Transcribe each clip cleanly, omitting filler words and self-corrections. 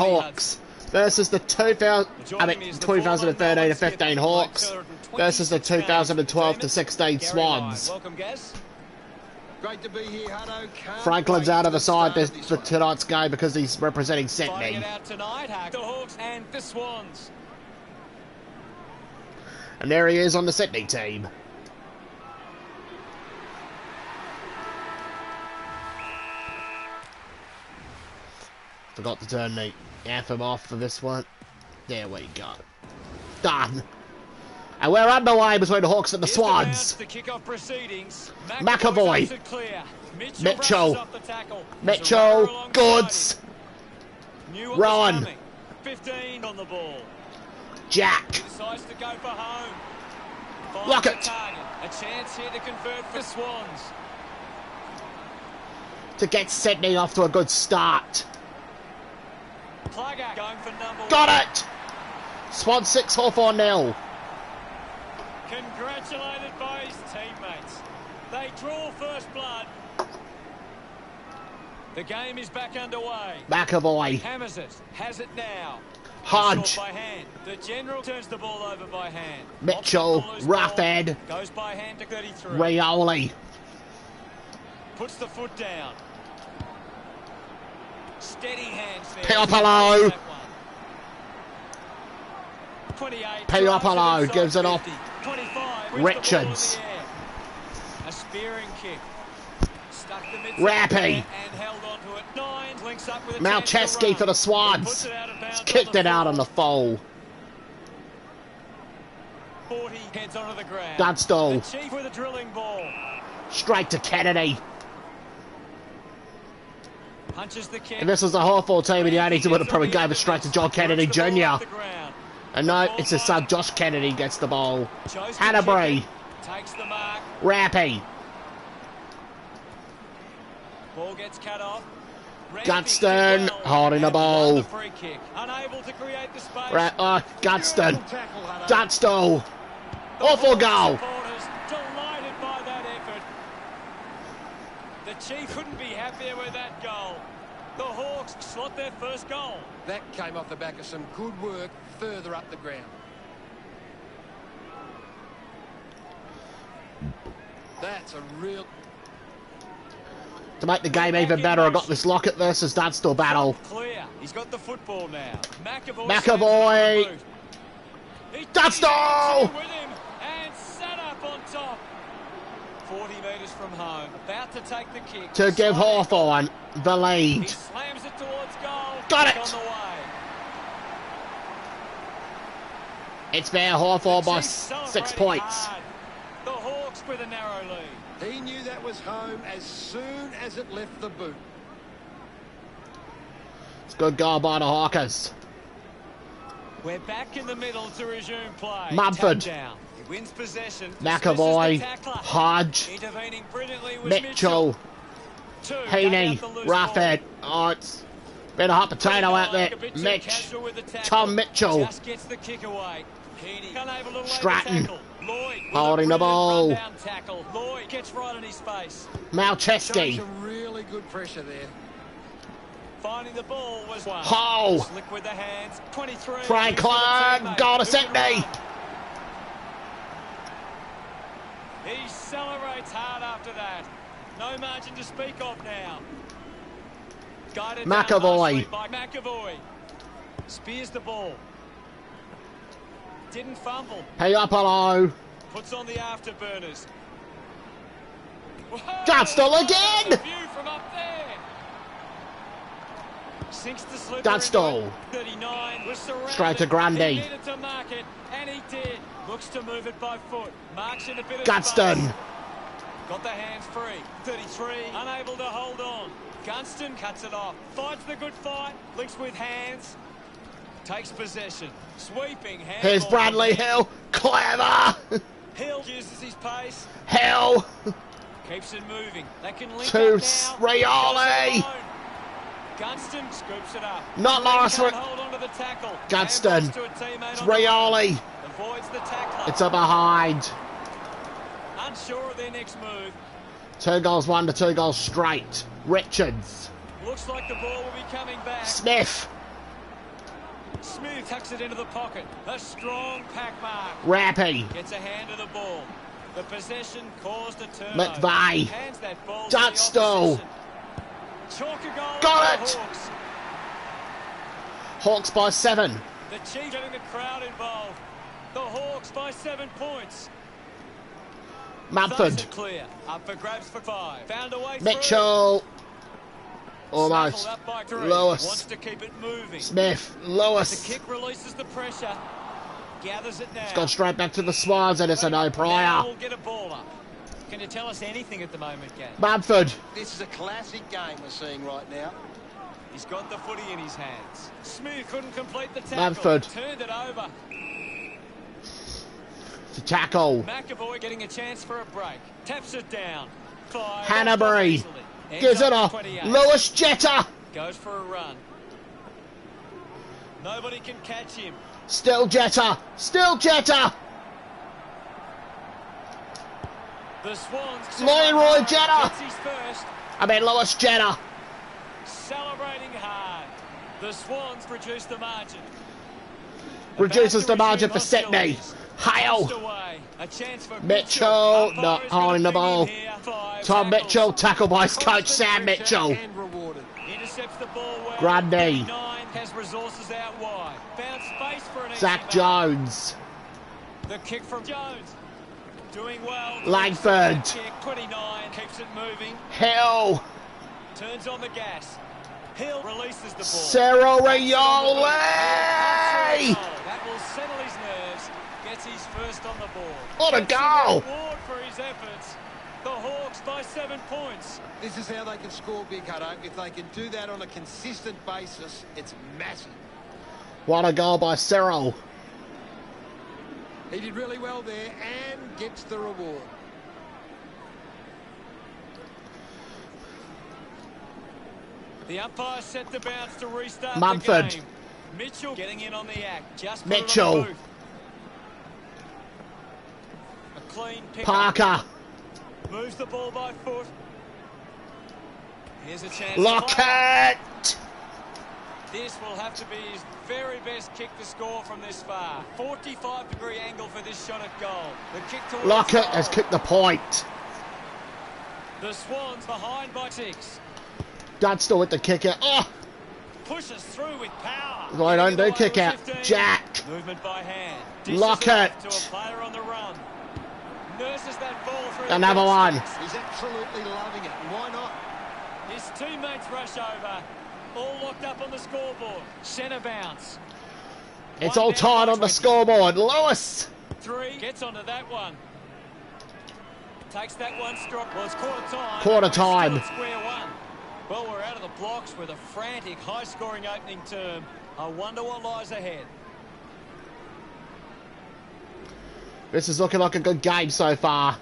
Hawks versus the 2013-15 Hawks versus the 2012-16 Swans. Great to be here, Hutto. Franklin's out of the side for tonight's game because he's representing Sydney. The Hawks and the Swans. And there he is on the Sydney team. Forgot to turn the anthem off for this one. There we go. Done. And we're underway between the Hawks and the Swans. McAvoy. Mitchell. Goods. Ron. 15 on the ball. Jack. Decides to go for home. Lockett. A chance here to convert for the Swans. To get Sydney off to a good start. Plugger going for number Got one. it! Swans 6, Hawthorn 0. Congratulated by his teammates. They draw first blood. The game is back underway. McAvoy. Hammers it. Has it now. Hodge. By hand. The general turns the ball over by hand. Mitchell. Roughhead. Goes by hand to 33. Rioli. Puts the foot down. Steady hands there. Piopolo. 28. Piopolo gives it off. 25. Richards. A spearing kick. Stuck the mid Rappy. and held onto it. 9 links up with a Malcheski for the Swans. He's kicked it out on the foul. 40 heads onto the ground. Dunstall. The Chief with a drilling ball. Straight to Kennedy. Punches the kick. If this was the Hawthorn team in the 80s, it would have probably gave it straight to John Kennedy Jr. And no, it's his son Josh Kennedy gets the ball. Hanbury. Takes the mark. Rappy. Ball gets cut off. Gunston holding the ball. Unable to create the space. Gunston. Dunstall. Awful goal. Delighted by that effort. The Chief couldn't be happier with that goal. The Hawks slot their first goal. That came off the back of some good work further up the ground. That's a real... To make the game even better, I got this Lockett versus Dunstall battle. Clear. He's got the football now. McAvoy. Dunstall! With him and set up on top. 40 metres from home. About to take the kick. To give Hawthorn the lead. He slams it towards goal. Got it! On the way. It's there, Hawthorn by 6 points. Hard. The Hawks with a narrow lead. He knew that was home as soon as it left the boot. It's a good goal by the Hawkers. We're back in the middle to resume play. Mumford. He wins possession. McAvoy. Hodge. Intervening brilliantly with Mitchell. Heaney. Roughhead. Oh, it's been a hot potato out there. Mitch. Tom Mitchell. Just gets the kick away. Heaney. Stratton. Lloyd holding the ball. Tackle. Lloyd gets right in his face. Malcheski. Some really good pressure there. Finding the ball was one. Hole. Slick with the hands. 23. Franklin. Goal to Sydney. He celebrates hard after that. No margin to speak of now. Guided McAvoy. by McAvoy. Spears the ball. Didn't fumble. Piopolo. Puts on the afterburners. Dunstall again. View from up there. Sinks the slipper. Dunstall. 39 was surrounded. Straight to Grundy. He needed to mark it, and he did. Looks to move it by foot. Marks in a bit of Gunston. space. Got the hands free. 33 unable to hold on. Gunston cuts it off. Fights the good fight. Links with hands. Takes possession. Sweeping hand. Here's Bradley Hill. Clever. Hill uses his pace. Hill. Keeps it moving. They can link To up now. Rioli. Gunston scoops it up. Not Morris. Hold on to the tackle. Gunston. To a teammate It's on the Rioli. line. Avoids the tackler. It's a behind. Unsure of their next move. 2 goals, 1 to 2 goals straight. Richards. Looks like the ball will be coming back. Smith. Smith tucks it into the pocket. A strong pack mark. Rappy. Gets a hand of the ball. The possession caused a turnover. McVeigh. Hands that ball to Dutch the stall. opposition. Chalk a goal Got for it. the Hawks. Hawks by 7. The Chiefs getting the crowd involved. The Hawks by 7 points. Thumbs Mumford. are clear. Up for grabs for 5. Found a way through. Mitchell. Almost. Snaffled up by 3. Lewis. Wants to keep it moving. Smith. The Lewis. kick releases the pressure. Gathers it now. It's gone straight back to the Swans, and it's a no Now prior. we'll get a ball up. Can you tell us anything at the moment, Gav? Mumford. This is a classic game we're seeing right now. He's got the footy in his hands. Smith couldn't complete the tackle. Mumford. Turned it over. To tackle. McAvoy getting a chance for a break. Taps it down. Five. Hannabury. Gives it off. Lewis Jetta. Goes for a run. Nobody can catch him. Still Jetta. Still Jetta. The Swans. Leroy Jetta. Gets his first. Lewis Jetta. Celebrating hard. The Swans reduce the margin. Reduces the About to margin for resume Sydney. hostilities. Hale. Tossed away. A chance for Mitchell, not Umpires holding the gonna ball. bring in here. 5 Tom tackles. Mitchell, tackled by his coach Sam Mitchell. And rewarded. Intercepts the ball well. Grundy. 9 has resources out wide. Found space for an Zach easy mark. Jones. The kick from Jones. Doing well. Langford. Kick 29 keeps it moving. Hill. Turns on the gas. Hill releases the ball. Cerro-Rioli. That will settle his nerves. Gets his first on the board. What a Gets goal. Reward for his efforts. The Hawks by 7 points. This is how they can score big, Hutto. If they can do that on a consistent basis, it's massive. What a goal by Cerro. He did really well there and gets the reward. The umpire set the bounce to restart Mumford. the game. Mitchell getting in on the act. Just put Mitchell. it on the boot. A clean pick. Parker. Moves the ball by foot. Here's a chance. Lockett. This will have to be his very best kick to score from this far. 45-degree angle for this shot at goal. The kick towards Lockett goal. has kicked the point. The Swans behind by 6. Dunstall with the kicker. Oh, Pushes through with power. I don't do Getting kick away out. with 15. Jack. Movement by hand. Dishes Lockett. it off to a player on the run. Nurses that ball through. Another the one. sticks. He's absolutely loving it. Why not? His teammates rush over. All locked up on the scoreboard. Centre bounce. It's One all down tied by on the 20. scoreboard. Lewis. 3. Gets onto that one. Takes that one strong. Well, it's quarter time. Quarter We're still time. at square one. Well, we're out of the blocks with a frantic, high-scoring opening term. I wonder what lies ahead. This is looking like a good game so far.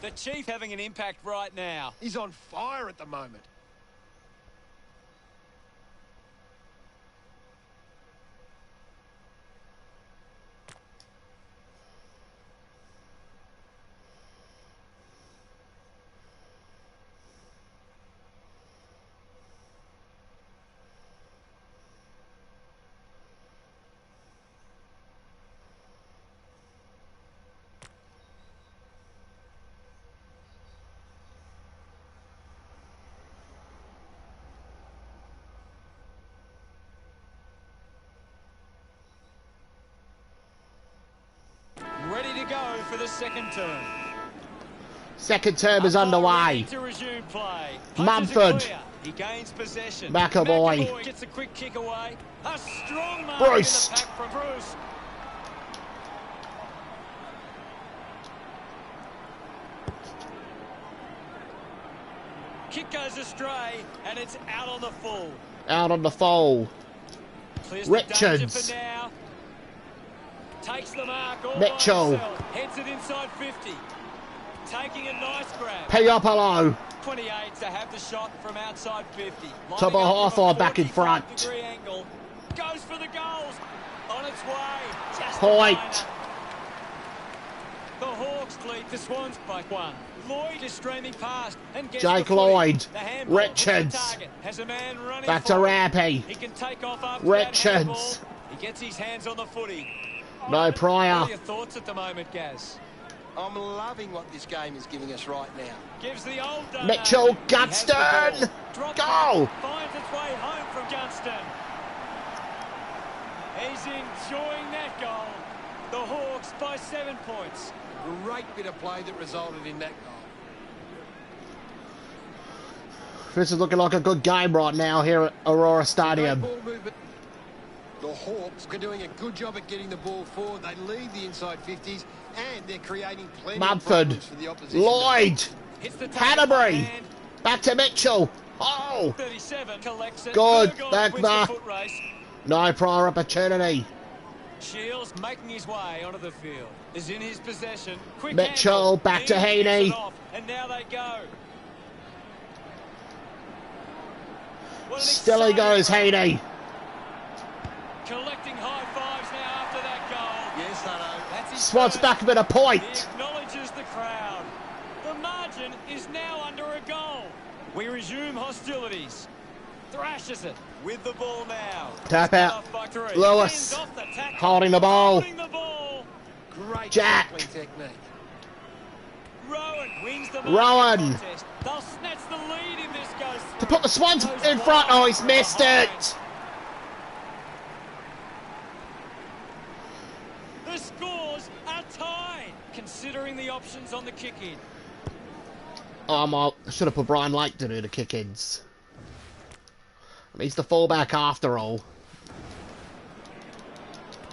The Chief having an impact right now. He's on fire at the moment. Ready to go for the second term. Second term is Umpire underway. ready to resume play. Punches it Mumford. clear. He gains possession. McAvoy. Gets a quick kick away. A strong mark Bruce. in the pack from Bruce. Kick goes astray, and it's out on the full. Out on the foul. Clears the danger Richards. for now. Takes the mark all Mitchell. by himself. Heads it inside 50. Taking a nice grab. Piopolo. 28 to have the shot from outside 50. Top of Hawthorn back in front. 45-degree angle. Goes for the goals. On its way. Just Point. the Hawks lead the Swans by 1. Lloyd is streaming past and gets Jake the footy. Lloyd. The handball hits the Richards. target. Has a man running Back to forward. Rampy. He can take off after Richards. that handball. He gets his hands on the footy. No What Pryor. are your thoughts at the moment, Gaz? I'm loving what this game is giving us right now. Gives the old donut. Mitchell He has the Gunston. ball. Drop Goal. back, finds its way home from Gunston. He's enjoying that goal. The Hawks by 7 points. Great bit of play that resulted in that goal. This is looking like a good game right now here at Aurora Stadium. Great ball movement. The Hawks are doing a good job at getting the ball forward. They lead the inside 50s and they're creating plenty of Mumford. problems for the opposition. Lloyd. Hits the target by Hanbury. hand. Back to Mitchell. Oh. 37 collects it. Good. Burgon Back wins the there. foot race. No prior opportunity. Shields making his way onto the field. Is in his possession. Quick Mitchell, handle. back to He gets Heaney. it off, and now they go. What an Still he exciting goes, run. Heaney. Collecting high fives now after that goal. Yes, I know. That's his Swans first. back with a He point. acknowledges the crowd. The margin is now under a goal. We resume hostilities. Thrashes it with the ball now. Tap Cut out. off by 3. Lewis. Hands off the tackle. Holding the ball. Holding the ball. Great Jack. tackling technique. Rowan wins the Rowan. contest. They'll snatch the lead in this goes To through. put the Swans Goes in front. wide Oh, he's from missed behind. it. The scores are tied, considering the options on the kick-in. I should have put Brian Lake to do the kick-ins. I mean, he's the fullback after all.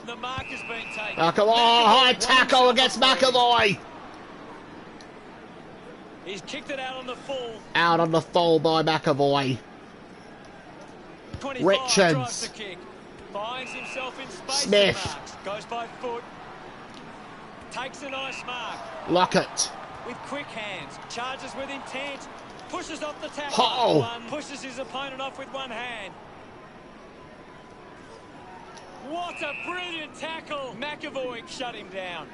The mark has been taken. Oh, come on. High tackle against McAvoy. He's kicked it out on the full. Out on the full by McAvoy. 25 Richards. drives the kick. Finds himself in space. Smith. and marks. Goes by foot. Takes a nice mark. Lockett. With quick hands. Charges with intent. Pushes off the tackle. Oh. One pushes his opponent off with one hand. What a brilliant tackle. McAvoy shut him down.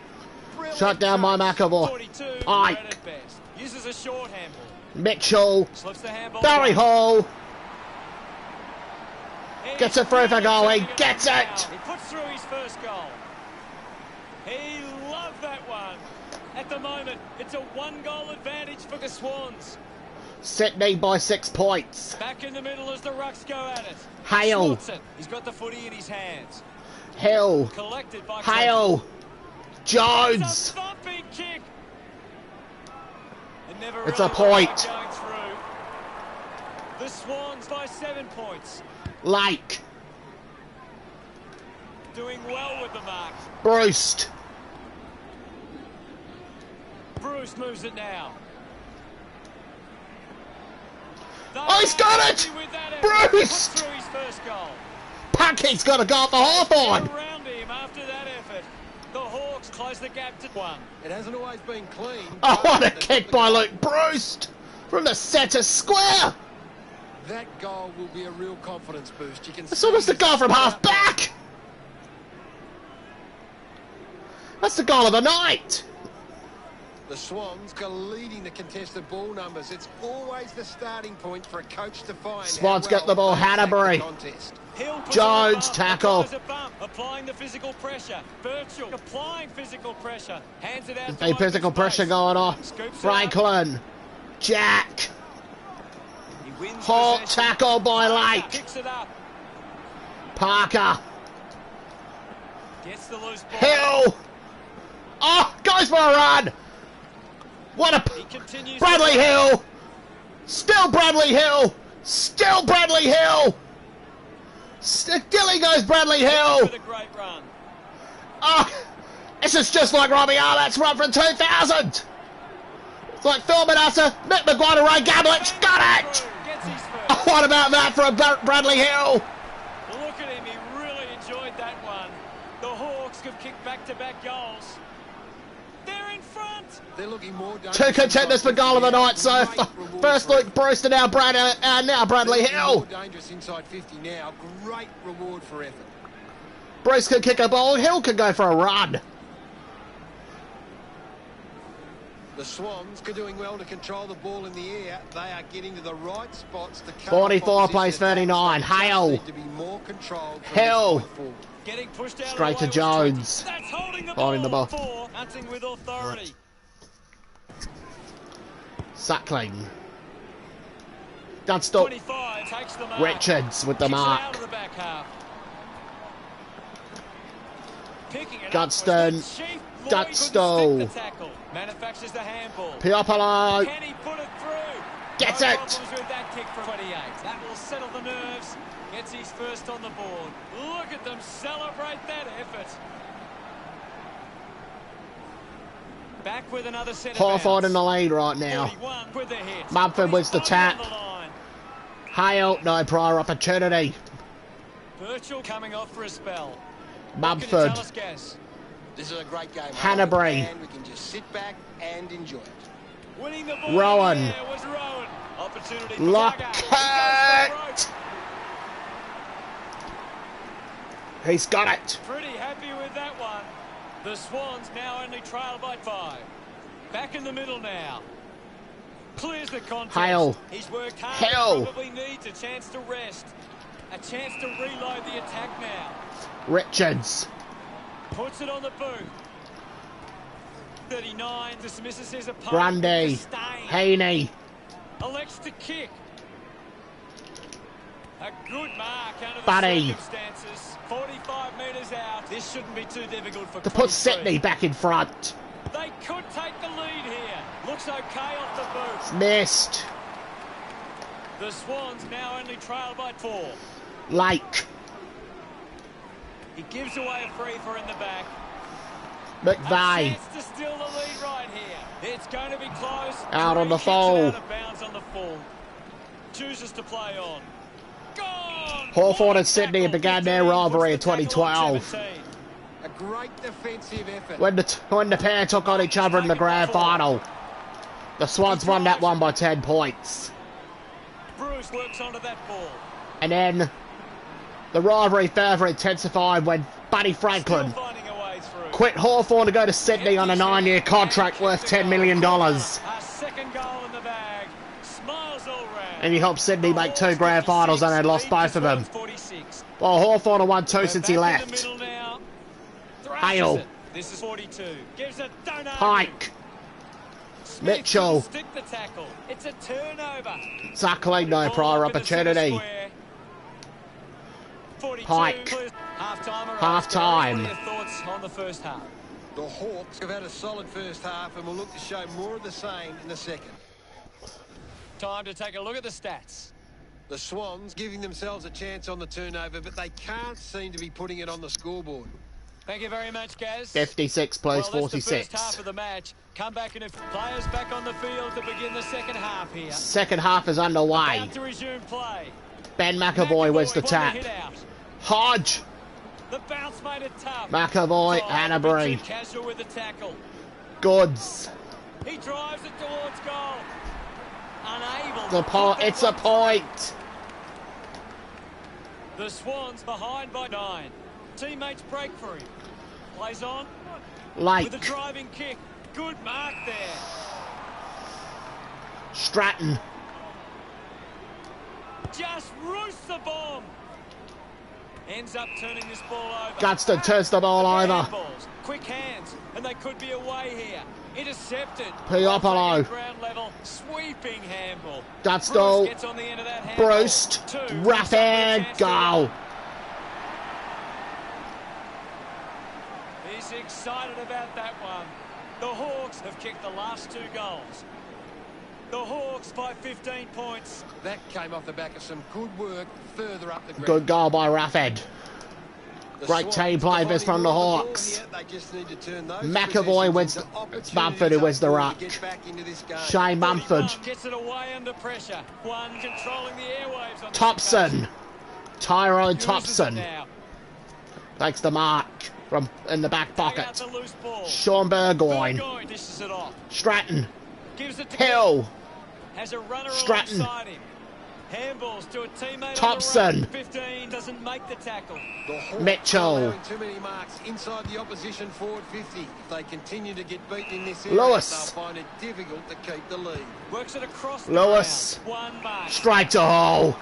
Brilliant Shut down by touch. McAvoy. 42. Pike. Red at best. Uses a short handball. Mitchell. Slips the handball. Barry back. Hall. Gets He's it through for goal. He turning gets up it. now. He puts through his first goal. He loved that one. At the moment, it's a 1-goal advantage for the Swans. Sydney by 6 points. Back in the middle as the Rucks go at it. Hale. Slots it. He's got the footy in his hands. Hill. Collected by Hale. It's Jones. a thumping kick. It never It's really a point. worked out going through. The Swans by 7 points. Lake. Doing well with the mark. Bruce. Bruce moves it now. Oh, he's got it! With that effort, Bruce! puts through his first goal. Pucky's got a goal for Hawthorn. Around him after that effort. The Hawks close the gap to 1. It hasn't always been clean. Oh, what a They've got kick the by goal. Luke Bruce from the centre square. That goal will be a real confidence boost. You can It's see almost a the goal from spin half up there. back. That's the goal of the night. The Swans are leading the contested ball numbers. It's always the starting point for a coach to find. Swans how get the ball, they attack the Hanbury. contest. Hill puts Jones on a bump, tackle. applies a bump, applying the physical pressure. Birchall applying physical pressure. Hands it out. to A open physical space. pressure going off. Scoops it up. Franklin. Jack. He wins Hawk possession. tackle by Parker Lake. picks it up. Parker. Gets the loose ball. Hill. Oh, goes for a run. What a... He continues. Bradley to Hill. Still Bradley Hill. Still Bradley Hill. Still he goes Bradley Hill. with a great run. Oh, this is just like Robbie Arlett's run from 2000. It's like Phil Manassa, Mick Maguire, Ray Gablich. Got it. Gets his first. Oh, what about that from Bradley Hill? Look at him. He really enjoyed that one. The Hawks have kicked back-to-back goals. They're in in front. They're looking more dangerous. Two contenders for goal of the night so far. First Luke Brewster, now Bradley Hill. More dangerous inside 50 now. Great reward for effort. Bruce can kick a ball, Hill can go for a run. The Swans are doing well to control the ball in the air. They are getting to the right spots to cut 44 off plays opposition 39. attacks. They Hale. need to be more controlled from Hill. this point forward. Getting pushed out Straight of to the way Jones. That's holding the Holding the ball. ball. Hunting with authority. Sackling. Dunstall. 25 takes the mark. Richards with the Kicks it mark. out of the back half. Picking it Gunston. up was the Chief. Lloyd Dunstall. couldn't stick the tackle. Manufactures the handball. Piopolo. Can he put it through? Gets No it. problems with that kick from 28. That will settle the nerves. Gets his first on the board. Look at them celebrate that effort. Back with another set of Hawthorn in bounce. the lead right now. 41 with the hit. Mumford wins the He's tap. on the line. Hale, no prior opportunity. Birchall coming off for a spell. What Mumford. can you tell us, Gaz? This is a great game. Hanbury. And we can just sit back and enjoy it. Winning the ball. Rowan. There was Rowan. Opportunity for Lockett. Tugger. He goes for the rope. He's got it. Pretty happy with that one. The Swans now only trail by 5. Back in the middle now. Clears the contest. Hale. He's worked hard. Hale. Probably needs a chance to rest. A chance to reload the attack now. Richards. Puts it on the boot. 39 dismisses his opponent. Grundy. Disdain. Haney. Elects to kick. A good mark under the Buddy. circumstances. 45 metres out. This shouldn't be too difficult for To put 23. Sydney back in front. They could take the lead here. Looks okay off the boot. Missed. The Swans now only trail by 4. Lake. He gives away a free for in the back. A McVeigh. chance to steal the lead right here. It's going to be close. Out on the Kicks it full. Out of bounds on the full. Chooses to play on. Gone. Hawthorn What and Sydney tackle. began their 15 rivalry in puts the tackle on 2012. 17. A great defensive effort. When the pair took on each other in the grand final. The Swans won that one by 10 points. Bruce works onto that ball. And then the rivalry further intensified when Buddy Franklin Still finding a way through. quit Hawthorn to go to Sydney on a 9-year contract worth $10 million. A second goal in the bag. Smiles all round. And he helped Sydney make 2 grand finals and they lost both of them. 46. Well, Hawthorn have won 2 We're since he back in the left. middle now. Thrashes Hale. it. This is 42. Gives it. Don't argue. Pike. Smith Mitchell. couldn't stick the tackle. It's a turnover. Sackling, no Ball prior up in the centre opportunity. square. 42. Pike. Half-time. arrives. Half-time. What are your thoughts on the first half? The Hawks have had a solid first half and will look to show more of the same in the second. Time to take a look at the stats. The Swans giving themselves a chance on the turnover, but they can't seem to be putting it on the scoreboard. Thank you very much, Gaz. 56 plays Well, that's the 46. first half of the match. Come back and if players back on the field to begin the second half here. Second half is underway. About to resume play. Ben McAvoy wins the won tap. hit out. Hodge. The bounce made it tough. McAvoy, Oh, Hanbury. too casual with the tackle. Goods. He drives it towards goal. Unable. The to point. put that It's a one through. point. The Swans behind by 9. Teammates break for him. Plays on with a Lake. driving kick. Good mark there. Stratton. Just roosts the bomb. Ends up turning this ball over. Gunston turns the ball over. Handballs. Quick hands, and they could be away here. Intercepted. Piopolo. Ground level, sweeping handball. Dunstall. Bruce gets on the end of that handball. Bruce. Two. Rapid goal. He's excited about that one. The Hawks have kicked the last 2 goals. The Hawks by 15 points. That came off the back of some good work further up the ground. Good goal by Roughhead. The Great Swans team play this from the ball Hawks. here. They just need to turn those McAvoy possessions wins into the- opportunities Mumford who wins the up ruck. to get back into this game. Shane Mumford. 41 gets it away under pressure. One controlling the airwaves on this Thompson. occasion. Tyrone Uses it Thompson. now. Thanks to Mark. from in the back Dug out pocket. the loose ball. Sean Burgoyne. Burgoyne dishes it off. Stratton. Gives it to Hill. Has a runner Stratton. alongside him. Handballs to a teammate Thompson. on the run. 15 doesn't make the tackle. The Hawks Mitchell. are allowing too many marks inside the opposition forward 50. If they continue to get beaten in this area, Lewis. they'll find it difficult to keep the lead. Works it across the Lewis. ground. One mark. Straight to hole.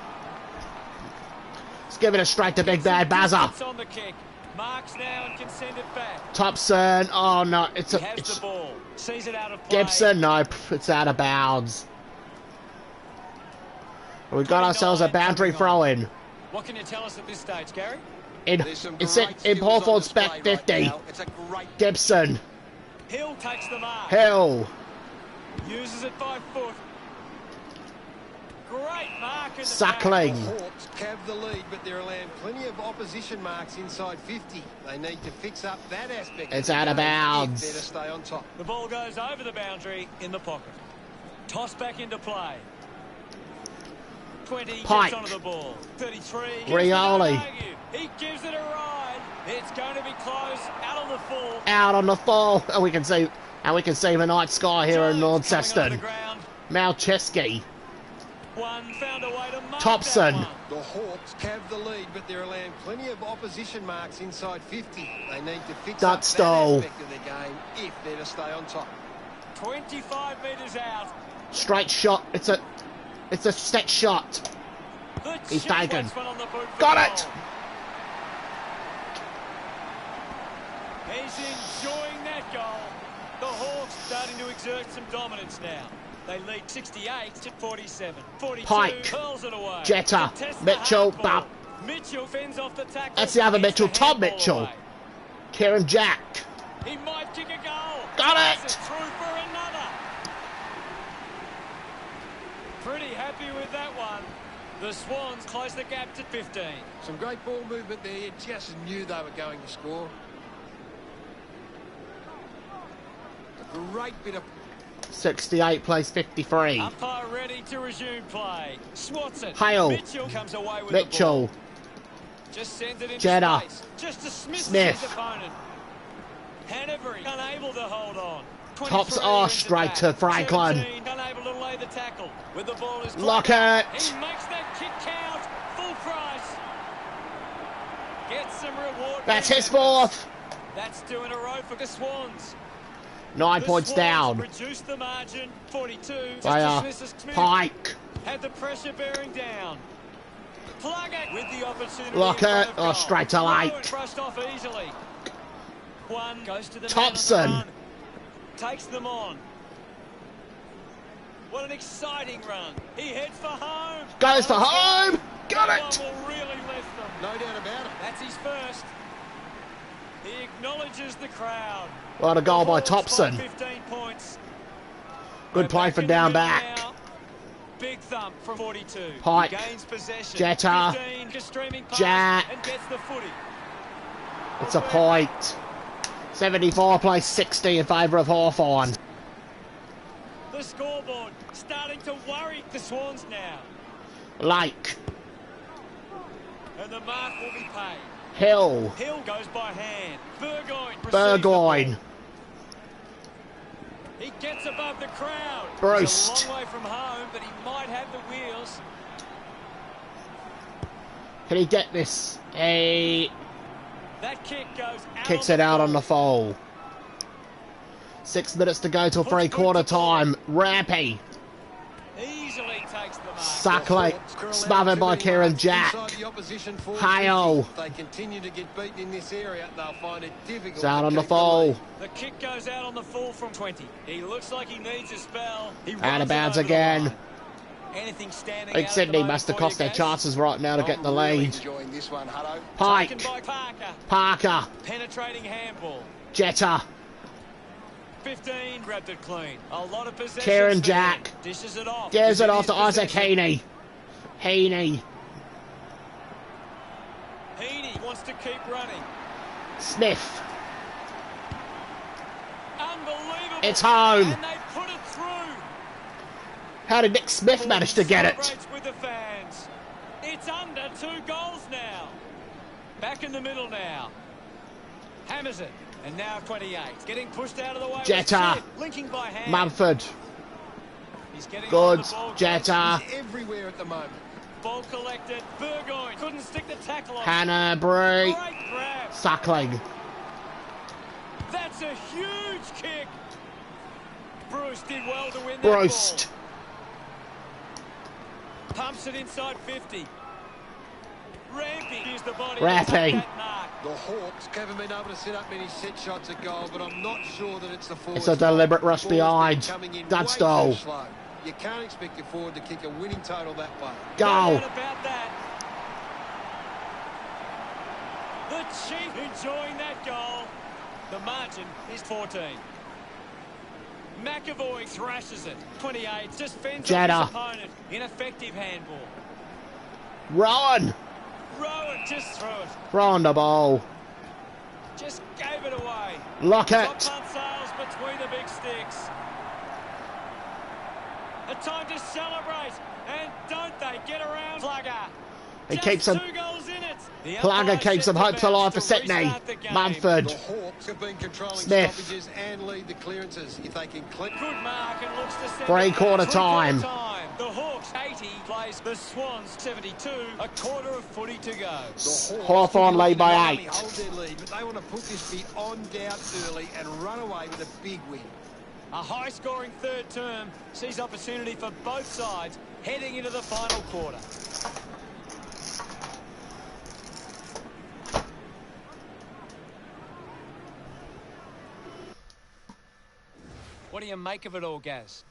Let's give it a straight to Big Bad Bazza. It's on the kick. Marks now and can send it back. Thompson. Oh no, it's He a. has It's the ball. Sees it out of play. Gibson. Nope, it's out of bounds. We got ourselves a boundary throw in. What can you tell us at this stage, Gary? There's some It's great in skills Hawthorn's on back display 50. right now. It's a great Gibson. Hill takes the mark. Hill. Uses it by foot. Great mark in the Suckling. The Hawks have the lead, but they're allowing plenty of opposition marks inside 50. They need to fix up that aspect. It's the out of game bounds. if they're to stay on top. The ball goes over the boundary in the pocket. Toss back into play. 20 Pike. gets onto the ball. 33. Rioli. He gives it a ride. It's going to be close. Out on the full. Out on the full. And we can see the night sky here in Jones coming Launceston. onto the ground. Malcheski. One found a way to mark Thompson. that one. The Hawks have the lead, but they're allowing plenty of opposition marks inside 50. They need to fix up Dunstall. that aspect of their game if they're to stay on top. 25 metres out. Straight shot. It's a set shot. The He's taken. Chipwets went on the boot for Got goal. it. He's enjoying that goal. The Hawks starting to exert some dominance now. They lead 68 to 47. 42 Pike. curls it away. Jetta. Contests the Mitchell. hardball. Bap. Mitchell fends off the tackle. That's the other Gets Mitchell. the Tom handball Mitchell. away. Kieran Jack. He might kick a goal. Got Takes it. Through for another. Pretty happy with that one. The Swans close the gap to 15. Some great ball movement there. You just knew they were going to score. A great bit of 68 plays 53. Umpire ready to resume play. Swats it. Hale. Mitchell comes away with Mitchell. the ball. Just sends it into Jetta. space. Just dismisses Smith. his opponent. Hanbury unable to hold on. Tops 23 are wins it straight back. to Franklin. 17 unable to lay the tackle. With the ball is Lockett. He makes that kick count. Full price. Gets some reward. That's for his his fourth. That's 2 in a row for the Swans. 9 The points Swans down. reduced the margin. 42. Just By dismisses Smith. Pike. Had the pressure bearing down. Plugger with the opportunity. Lockett. in front of Oh, goal. straight to Rowan Lake. Brushed off easily. One goes to the Thompson. man on the run. Takes them on. What an exciting run. He heads for home. Goes for home. Got That it. one will really lift them. no doubt about it. That's his first. He acknowledges the crowd. What a goal by The Hawks by Thompson. 15 points. Good They're play back from in the down middle back. now. Big thump from 42. Pike. He gains possession. Jetta. 15, just streaming past Jack. and gets the footy. It's a point. 74 plays 60 in favour of Hawthorn. The scoreboard starting to worry the Swans now. Lake. And the mark will be paid. Hill. Hill goes by hand. Burgoyne. receives the Burgoyne. ball. He gets above the crowd. Bruce. He's a long way from home, but he might have the wheels. Can he get this? He That kick goes out. kicks on it the out on ball. the foul. 6 minutes to go till three-quarter time. Rampy. Easily takes the mark. Suckling. The Hawks are allowing Smothered too by many Kieran marks Jack. inside the opposition forward Hale. 50. If they continue to get beaten in this area, they'll find it difficult. It's out to on the keep foul. lead. The kick goes out on the full from 20. He looks like he needs a spell. He Out runs of it bounds over the again. line. Anything standing Big out at Sydney the moment must have for you, cost their Gaz? chances right now to get the I'm really lead. enjoying this one, Hutto. Pike. Taken by Parker. Parker. Penetrating handball. Jetta. 15, grabbed it clean. A lot of possession. Kieran Jack. Dishes it off. Gives it Is off to in his Isaac possession. Heaney. Heaney. Heaney wants to keep running. Smith. Unbelievable. It's home. And they put it through. How did Nick Smith manage to get it? Celebrates with the fans. It's under 2 goals now. Back in the middle now. Hammers it. And now 28. Getting pushed out of the way. Jetta. Linking by hand. Mumford. He's getting Good. on the ball. Jetta. He's everywhere at the moment. Ball collected. Burgoyne couldn't stick the tackle on. Hanbury. Great grab. Suckling. That's a huge kick. Bruce did well to win that Bruce. ball. Pumps it inside 50. Rampy is the body. Rampy. The Hawks haven't been able to set up many set shots at goal, but I'm not sure that it's the forward. It's a deliberate rush behind. That's goal. You can't expect your forward to kick a winning total that way. Goal. No doubt about that. The Chief enjoying that goal. The margin is 14. McAvoy thrashes it. 28 just fends off his opponent. Ineffective handball. Rowan. Rowan just threw it. Throw the ball. Just gave it away. Lockett. Top sails between the big sticks. A time to celebrate. And don't they get around Plugger? He keeps him. 2 goals in it. Plugger keeps them hope to life for Sydney. Mumford. The Hawks have been controlling Smith. stoppages and lead the clearances. If they can clip. Good mark and looks to send Three-quarter it back. time. The Hawks 80 plays the Swans 72. A quarter of footy to go. Hawthorn lead by 8. Hold their lead, but they want to put this beyond doubt early and run away with a big win. A high-scoring third term sees opportunity for both sides heading into the final quarter. What do you make of it all, Gaz?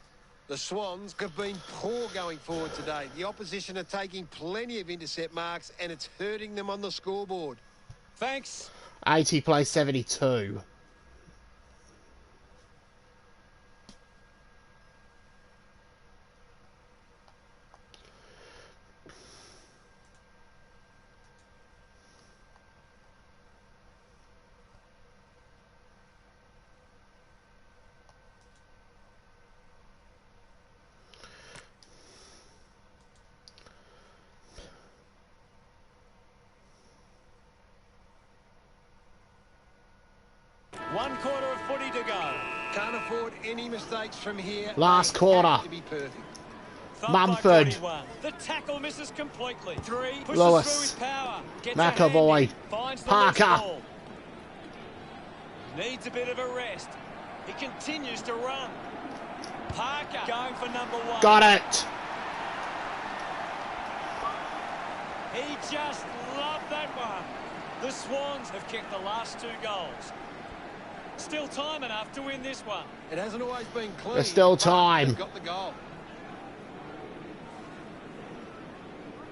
The Swans have been poor going forward today. The opposition are taking plenty of intercept marks, and it's hurting them on the scoreboard. Thanks. 80 plays 72. One quarter of footy to go. Can't afford any mistakes from here. Last They quarter. have to be perfect. Mumford. The tackle misses completely. 3 pushes Lewis. through his power. Gets McAvoy. a handy, finds the Parker. loose ball. Needs a bit of a rest. He continues to run. Parker going for number 1. Got it. He just loved that one. The Swans have kicked the last 2 goals. Still time enough to win this one. It hasn't always been clean. There's still but time. they've got the goal.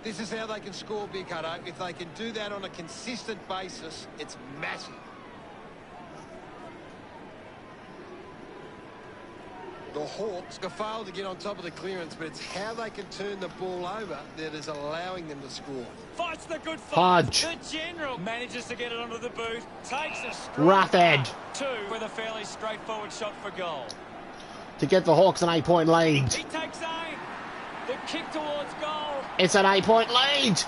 This is how they can score, Big Hutto. If they can do that on a consistent basis, it's massive. The Hawks have failed to get on top of the clearance, but it's how they can turn the ball over that is allowing them to score. Fights the good fight. Hodge. The general manages to get it onto the boot. Takes a strong Rough edge. 2 with a fairly straightforward shot for goal. To get the Hawks an 8-point lead. He takes aim. The kick towards goal. It's an 8-point lead.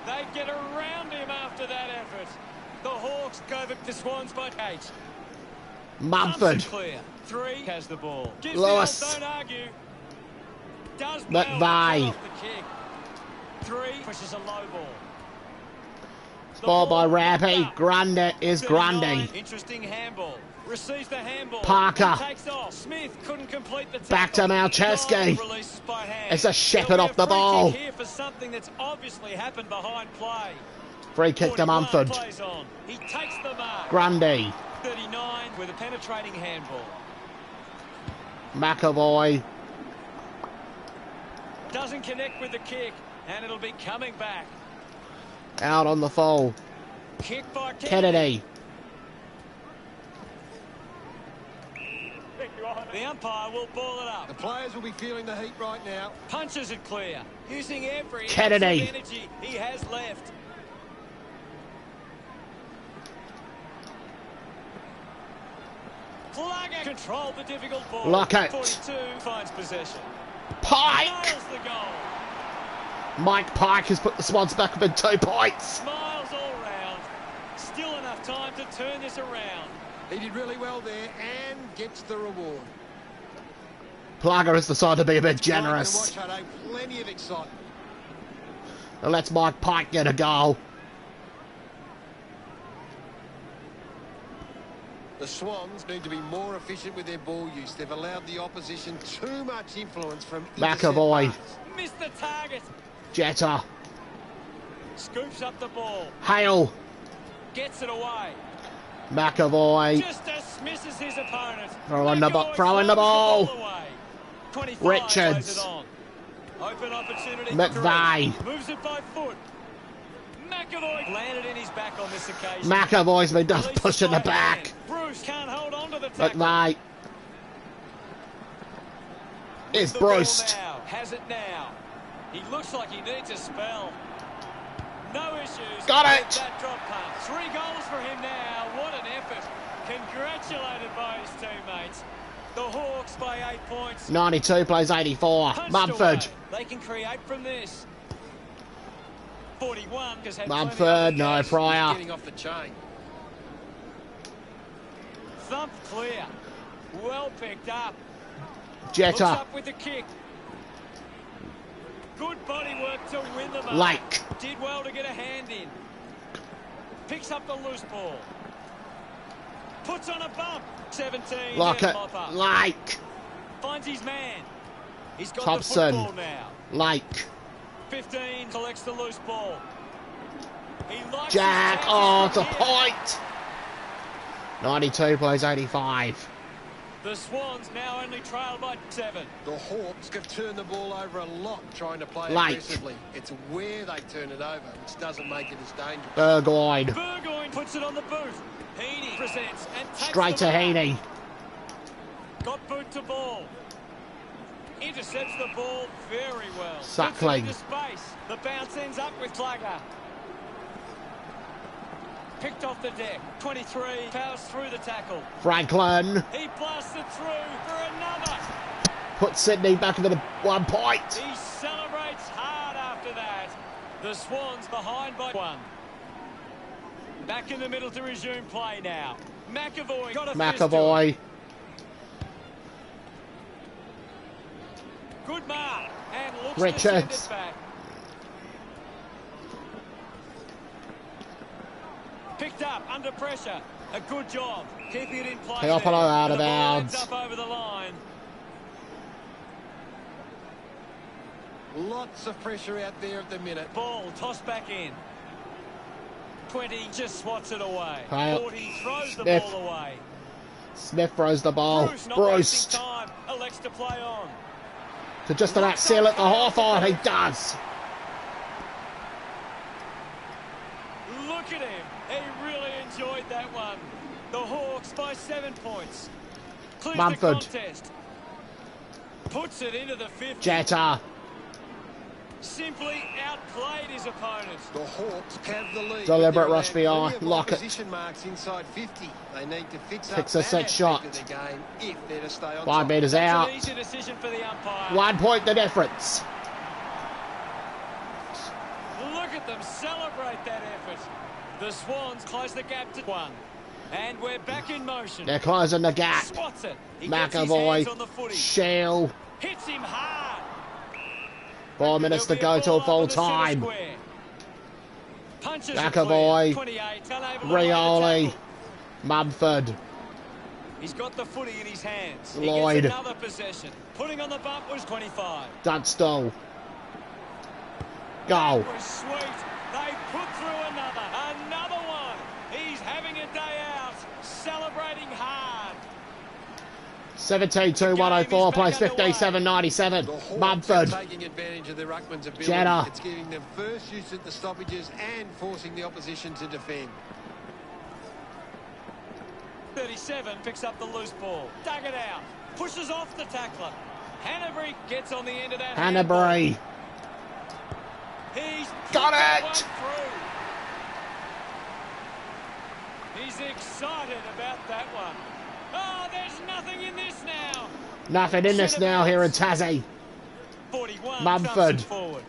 They get around him after that effort. The Hawks go the Swans by 8. Mumford. Thompson clear. 3 has the ball. Gives Lewis. the old, don't argue. Does McVeigh. well off the kick. 3 pushes a low ball. The Ball by Rampy. up. Grande is 39, Grundy. Interesting handball. Receives the handball. Parker. He takes off. Smith couldn't complete the tackle. Back to Malcheski. Goal releases by hand. It's a shepherd There'll be off the a free ball. kick here for something that's obviously happened behind play. Free kick to 41 Mumford. plays on. He takes the mark. Grundy. 39 with a penetrating handball. McAvoy. Doesn't connect with the kick, and it'll be coming back. Out on the fall. Kick by Kennedy. The umpire will ball it up. The players will be feeling the heat right now. Punches it clear, using every ounce Kennedy. of energy he has left. Plugger controlled the difficult ball. Lockett. 42 finds possession. Pike. Nails the goal. Mike Pike has put the Swans back within 2 points. Smiles all round. enough time to turn this around. He did really well there and gets the reward. Plugger has decided to be a bit Exciting generous. to watch, Hutto. Plenty of excitement. And lets Mike Pike get a goal. The Swans need to be more efficient with their ball use. They've allowed the opposition too much influence from McAvoy. intercept passes. Missed the target. Jetta. Scoops up the ball. Hale. Gets it away. McAvoy. Just dismisses his opponent. Throwing the McAvoy throwing the throws ball. away. 25 Richards. plays it on. Open opportunity. McVeigh. For three. Moves it by foot. McAvoy landed in his back on this occasion. McAvoy's been just Releases pushed in the by back. hand. Bruce can't hold on to the tackle. McVeigh. It's The ball Bruce. now. Has it now. He looks like he needs a spell. No issues. Got with it. That drop punt. 3 goals for him now. What an effort. Congratulated by his teammates. The Hawks by 8 points. 92 plays 84. Punched Mumford. away. They can create from this. 41 has had Mumford, no He's prior. getting off the chain. Thump clear. Well picked up. Looks Jetta. up with the kick. Good body work to win the mark. Lake. Did well to get a hand in. Picks up the loose ball. Puts on a bump. 17. Lockett. Mopper. Lake. Finds his man. He's got Thompson. the football now. Lake. 15 collects the loose ball. He likes Jack. his Oh, chances it's a from here. point. 92 plays 85. The Swans now only trail by 7. The Hawks have turned the ball over a lot trying to play Lake. aggressively. It's where they turn it over, which doesn't make it as dangerous. Burgoyne. Burgoyne puts it on the boot. Heaney presents and takes Straight the to mark. Heaney. Got boot to ball. Intercepts the ball very well. Suckling. Puts it into space. The bounce ends up with Plugger. Picked off the deck. 23 powers through the tackle. Franklin. He blasts it through for another. Puts Sydney back into the 1 point. He celebrates hard after that. The Swans behind by 1. Back in the middle to resume play now. McAvoy got a fist to it. McAvoy. Good mark. And looks Richards. to send it back. Picked up under pressure. A good job. Keeping it in play. Helping there. her out And of the ball ends bounds. up over the line. Lots of pressure out there at the minute. Ball tossed back in. 20 just swats it away. Kyle. 40 throws the Smith. ball away. Smith throws the ball. Bruce not Bruce. wasting time. Elects to play on. To just about seal it the Hawthorn. He does. Look at him. He really enjoyed that one. The Hawks by 7 points. Clears Mumford. the contest. Puts it into the 50. Jetta. Simply outplayed his opponent. The Hawks have the lead. Deliberate There are rush behind. plenty of Lockett. opposition marks inside 50. They need to fix Picks up a that set aspect shot. of their game if they're to stay on 5 top. metres That's out. an easy decision for the umpire. 1 point the difference. Look at them celebrate that effort. The Swans close the gap to 1. And we're back in motion. They're closing the gap. Spots it. He gets his hands on the McAvoy. footy. Shell. Hits him hard. 4 minutes to There'll be go a till ball up full on the centre time. square. Punches it McAvoy. clear. 28, unable to lay the Rioli. tackle. Mumford. He's got the footy in his hands. Lloyd. He gets another possession. Putting on the bump was 25. Dunstall. Goal. That was sweet. They put through another. Another one. He's having a day out. Celebrating hard. 17-2, 104, plays The 57-97. Hawks Mumford. are taking advantage of their ruckman's ability. Jetta. It's giving them first use at the stoppages and forcing the opposition to defend. 37 picks up the loose ball. Dug it out. Pushes off the tackler. Hanbury gets on the end of that. Hanbury. He's Got put that it! one through. He's excited about that one. Oh, there's nothing in this now. Nothing in this now here in Tassie. 41 Mumford. jumps it forward.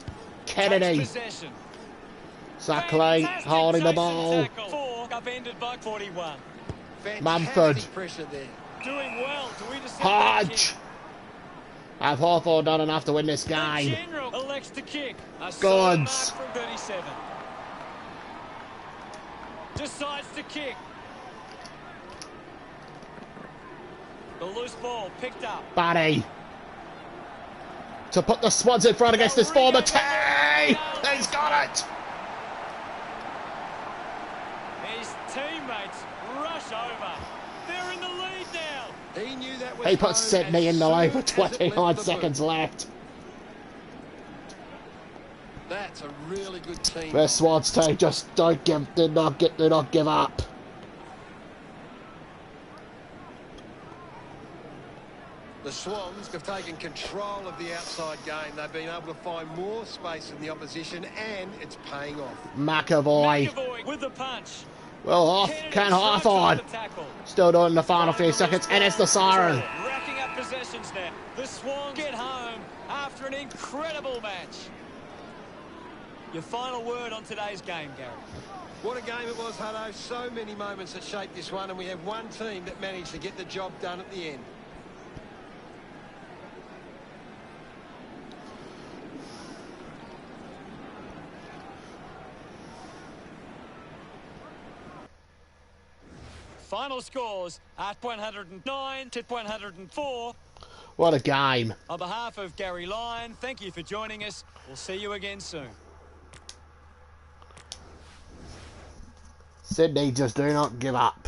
Kennedy. Takes possession. Suckling Fantastic holding the chase and ball. tackle. 4 upended by 41. Fantastic Mumford. pressure there. Doing well to intercept that Hodge. kick. Have Hawthorn done enough to win this The game? general elects to kick. A solid Gods. mark from 37. Decides to kick. The loose ball picked up. Barry. To put the Swans in front against this former team. He's got it. His teammates rush over. They're in the lead now. He knew that was He put home Sydney as in the lead soon with as it left 29 the seconds boot. left. That's a really good team. The Swans team just do not give up. The Swans have taken control of the outside game. They've been able to find more space in the opposition, and it's paying off. McAvoy. McAvoy with the punch. Well, Kennedy Ken strikes Hawthorn. off the tackle. Still doing the final few Finds seconds, the and it's the siren. Racking up possessions now. The Swans get home after an incredible match. Your final word on today's game, Gary. What a game it was, Hutto. So many moments that shaped this one, and we have one team that managed to get the job done at the end. Final scores at 109 to 104. What a game. On behalf of Gary Lyon, thank you for joining us. We'll see you again soon. Sydney just do not give up.